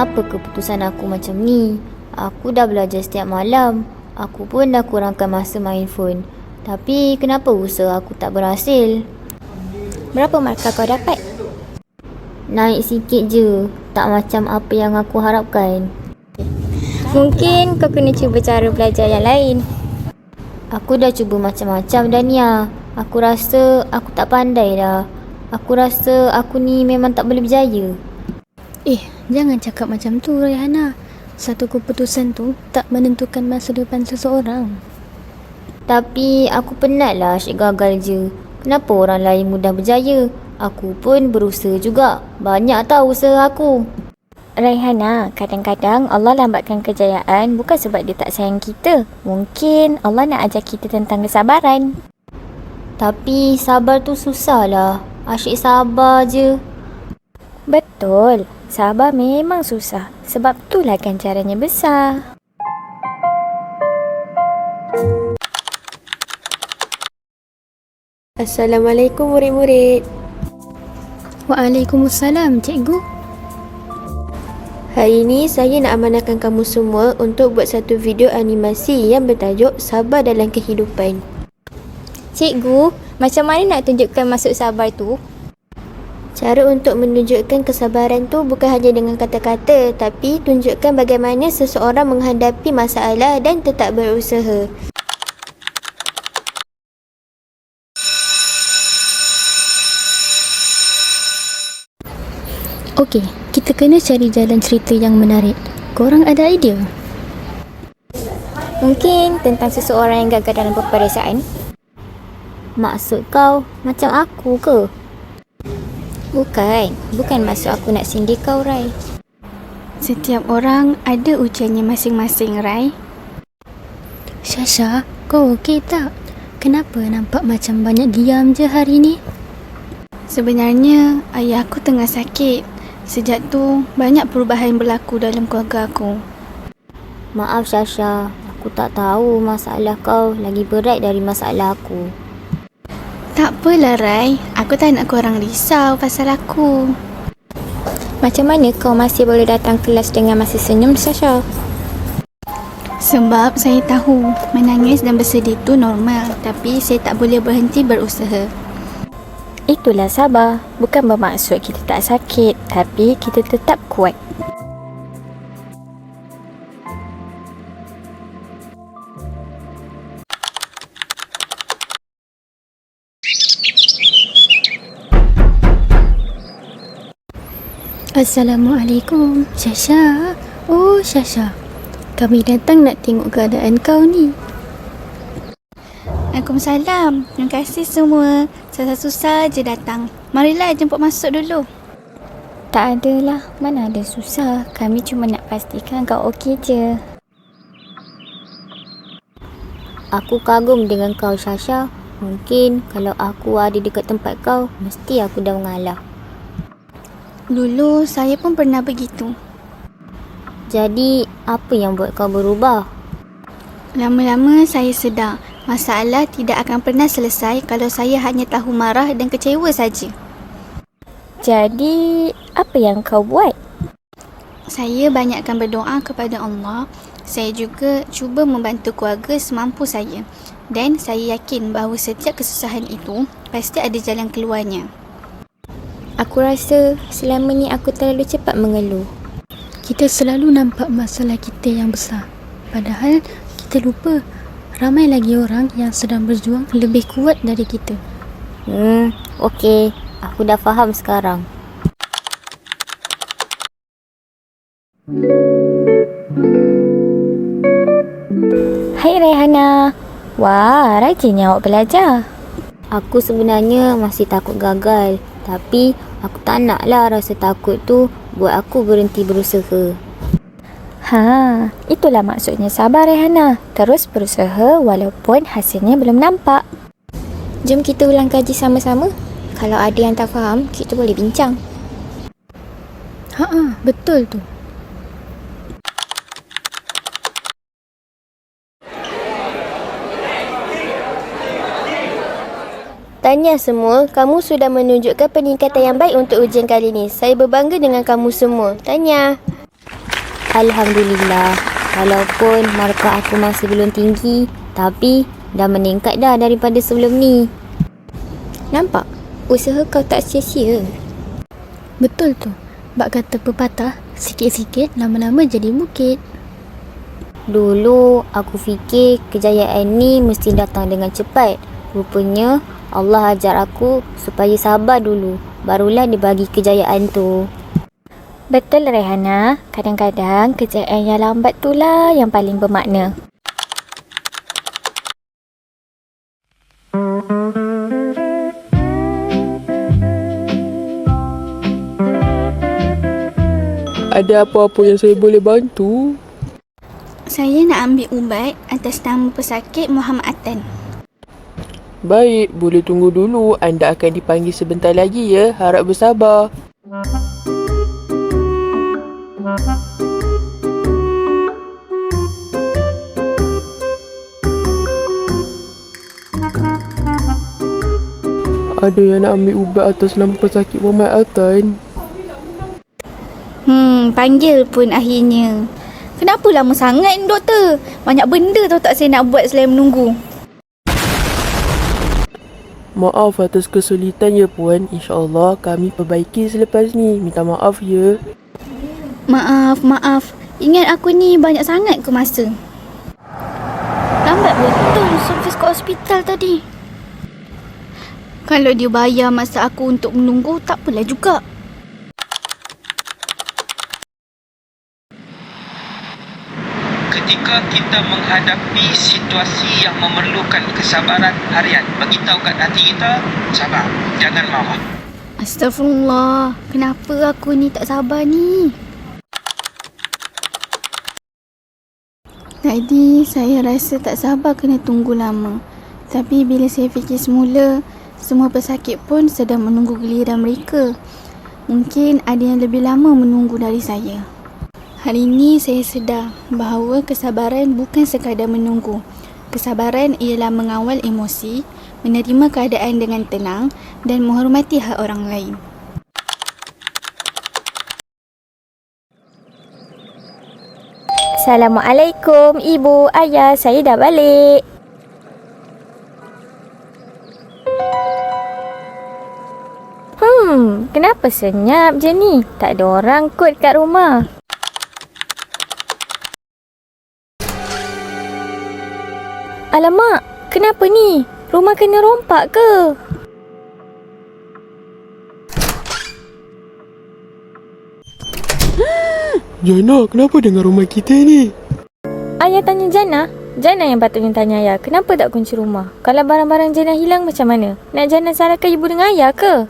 kenapa keputusan aku macam ni? Aku dah belajar setiap malam. Aku pun dah kurangkan masa main phone. Tapi kenapa usaha aku tak berhasil? Berapa markah kau dapat? Naik sikit je. Tak macam apa yang aku harapkan. Mungkin kau kena cuba cara belajar yang lain. Aku dah cuba macam-macam Dania. Aku rasa aku tak pandai dah. Aku rasa aku ni memang tak boleh berjaya. Jangan cakap macam tu, Raihana. Satu keputusan tu tak menentukan masa depan seseorang. Tapi aku penat lah asyik gagal je. Kenapa orang lain mudah berjaya? Aku pun berusaha juga. Banyak tahu usaha aku. Raihana, kadang-kadang Allah lambatkan kejayaan bukan sebab dia tak sayang kita. Mungkin Allah nak ajar kita tentang kesabaran. Tapi sabar tu susah lah. Asyik sabar je. Betul, sabar memang susah. Sebab itulah ganjarannya besar. Assalamualaikum murid-murid. Waalaikumsalam, cikgu. Hari ini saya nak amanahkan kamu semua untuk buat satu video animasi yang bertajuk Sabar dalam Kehidupan. Cikgu, macam mana nak tunjukkan maksud sabar tu? Cara untuk menunjukkan kesabaran tu bukan hanya dengan kata-kata, tapi tunjukkan bagaimana seseorang menghadapi masalah dan tetap berusaha. Okey, kita kena cari jalan cerita yang menarik. Korang ada idea? Mungkin tentang seseorang yang gagal dalam peperiksaan. Maksud kau macam aku ke? Bukan maksud aku nak sindir kau, Rai. Setiap orang ada ujiannya masing-masing, Rai. Syasha, kau okey tak? Kenapa nampak macam banyak diam je hari ni? Sebenarnya, ayah aku tengah sakit. Sejak tu, banyak perubahan berlaku dalam keluarga aku. Maaf Syasha, aku tak tahu masalah kau lagi berat dari masalah aku. Tak apalah, Rai. Aku tak nak korang risau pasal aku. Macam mana kau masih boleh datang kelas dengan masih senyum, Sasha? Sebab saya tahu menangis dan bersedih tu normal. Tapi saya tak boleh berhenti berusaha. Itulah sabar. Bukan bermaksud kita tak sakit, tapi kita tetap kuat. Assalamualaikum, Syasha. Oh, Syasha. Kami datang nak tengok keadaan kau ni. Waalaikumsalam. Terima kasih semua. Susah-susah je datang. Marilah jemput masuk dulu. Tak adalah. Mana ada susah. Kami cuma nak pastikan kau okey je. Aku kagum dengan kau Syasha. Mungkin kalau aku ada dekat tempat kau, mesti aku dah mengalah. Dulu saya pun pernah begitu. Jadi, apa yang buat kau berubah? Lama-lama saya sedar masalah tidak akan pernah selesai kalau saya hanya tahu marah dan kecewa saja. Jadi, apa yang kau buat? Saya banyakkan berdoa kepada Allah. Saya juga cuba membantu keluarga semampu saya. Dan saya yakin bahawa setiap kesusahan itu pasti ada jalan keluarnya. Aku rasa selama ni aku terlalu cepat mengeluh. Kita selalu nampak masalah kita yang besar. Padahal kita lupa ramai lagi orang yang sedang berjuang lebih kuat dari kita. Okey. Aku dah faham sekarang. Hai Raihana. Wah, rajinnya awak belajar. Aku sebenarnya masih takut gagal. Tapi aku tak naklah rasa takut tu buat aku berhenti berusaha. Itulah maksudnya sabar Raihana. Terus berusaha walaupun hasilnya belum nampak. Jom kita ulang kaji sama-sama. Kalau ada yang tak faham, kita boleh bincang. Betul tu. Tahniah semua, kamu sudah menunjukkan peningkatan yang baik untuk ujian kali ini. Saya berbangga dengan kamu semua. Tahniah. Alhamdulillah, walaupun markah aku masih belum tinggi, tapi dah meningkat dah daripada sebelum ni. Nampak? Usaha kau tak sia-sia. Betul tu. Bak kata pepatah, sikit-sikit lama-lama jadi bukit. Dulu aku fikir kejayaan ni mesti datang dengan cepat. Rupanya Allah ajar aku supaya sabar dulu, barulah dibagi kejayaan tu. Betul Rehana, kadang-kadang kejayaan yang lambat itulah yang paling bermakna. Ada apa-apa yang saya boleh bantu? Saya nak ambil ubat atas nama pesakit Muhammad Atan. Baik, boleh tunggu dulu. Anda akan dipanggil sebentar lagi ya. Harap bersabar. Ada yang nak ambil ubat atas nama pesakit Muhammad Atan? Panggil pun akhirnya. Kenapa lama sangat ni doktor? Banyak benda tahu tak saya nak buat selain menunggu. Maaf atas kesulitan ya puan. InsyaAllah kami perbaiki selepas ni. Minta maaf ya. Maaf. Ingat aku ni banyak sangat ke masa? Lambat betul servis ke hospital tadi. Kalau dia bayar masa aku untuk menunggu, tak apalah juga. Ketika kita menghadapi situasi yang memerlukan kesabaran harian, beritahu kat hati kita, sabar, jangan marah. Astagfirullah, kenapa aku ni tak sabar ni? Tadi saya rasa tak sabar kena tunggu lama. Tapi bila saya fikir semula, semua pesakit pun sedang menunggu giliran mereka. Mungkin ada yang lebih lama menunggu dari saya. Hari ini saya sedar bahawa kesabaran bukan sekadar menunggu. Kesabaran ialah mengawal emosi, menerima keadaan dengan tenang dan menghormati hak orang lain. Assalamualaikum, Ibu, Ayah, saya dah balik. Kenapa senyap je ni? Tak ada orang kot kat rumah. Alamak, kenapa ni? Rumah kena rompak ke? Jana, kenapa dengan rumah kita ni? Ayah tanya Jana. Jana yang patutnya tanya ayah, kenapa tak kunci rumah? Kalau barang-barang Jana hilang macam mana? Nak Jana salahkan ibu dengan ayah ke?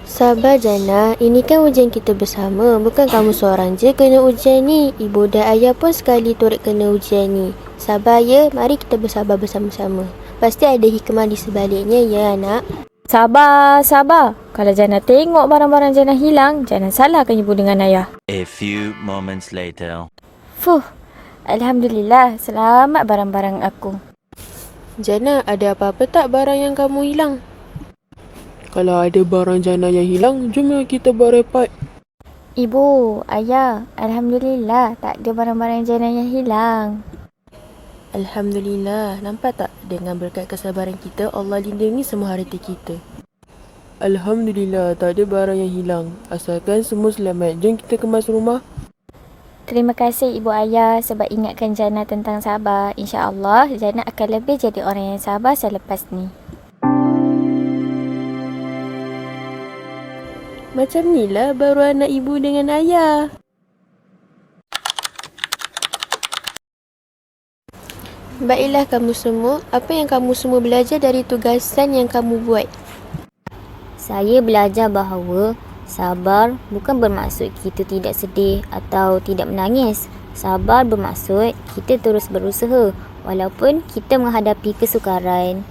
Sabar Jana, ini kan ujian kita bersama. Bukan kamu seorang je kena ujian ni. Ibu dan ayah pun sekali turut kena ujian ni. Sabar ya, mari kita bersabar bersama-sama. Pasti ada hikmah di sebaliknya ya anak. Sabar. Kalau Jana tengok barang-barang Jana hilang, Jana salahkan ibu dengan ayah. A few moments later. Alhamdulillah, selamat barang-barang aku. Jana, ada apa-apa tak barang yang kamu hilang? Kalau ada barang Jana yang hilang, jom kita buat repot. Ibu, ayah, Alhamdulillah tak ada barang-barang Jana yang hilang. Alhamdulillah, nampak tak? Dengan berkat kesabaran kita, Allah lindungi semua harta kita. Alhamdulillah, tak ada barang yang hilang. Asalkan semua selamat. Jom kita kemas rumah. Terima kasih ibu ayah sebab ingatkan Jana tentang sabar. InsyaAllah, Jana akan lebih jadi orang yang sabar selepas ni. Macam ni lah baru anak ibu dengan ayah. Baiklah kamu semua, apa yang kamu semua belajar dari tugasan yang kamu buat? Saya belajar bahawa sabar bukan bermaksud kita tidak sedih atau tidak menangis. Sabar bermaksud kita terus berusaha walaupun kita menghadapi kesukaran.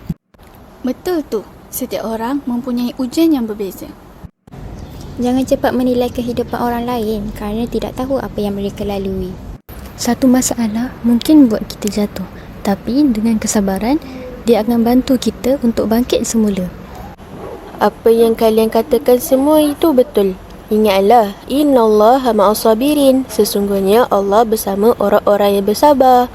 Betul tu, setiap orang mempunyai ujian yang berbeza. Jangan cepat menilai kehidupan orang lain kerana tidak tahu apa yang mereka lalui. Satu masalah mungkin buat kita jatuh, tapi dengan kesabaran, dia akan bantu kita untuk bangkit semula. Apa yang kalian katakan semua itu betul. Ingatlah, innallaha ma'as sabirin. Sesungguhnya Allah bersama orang-orang yang bersabar.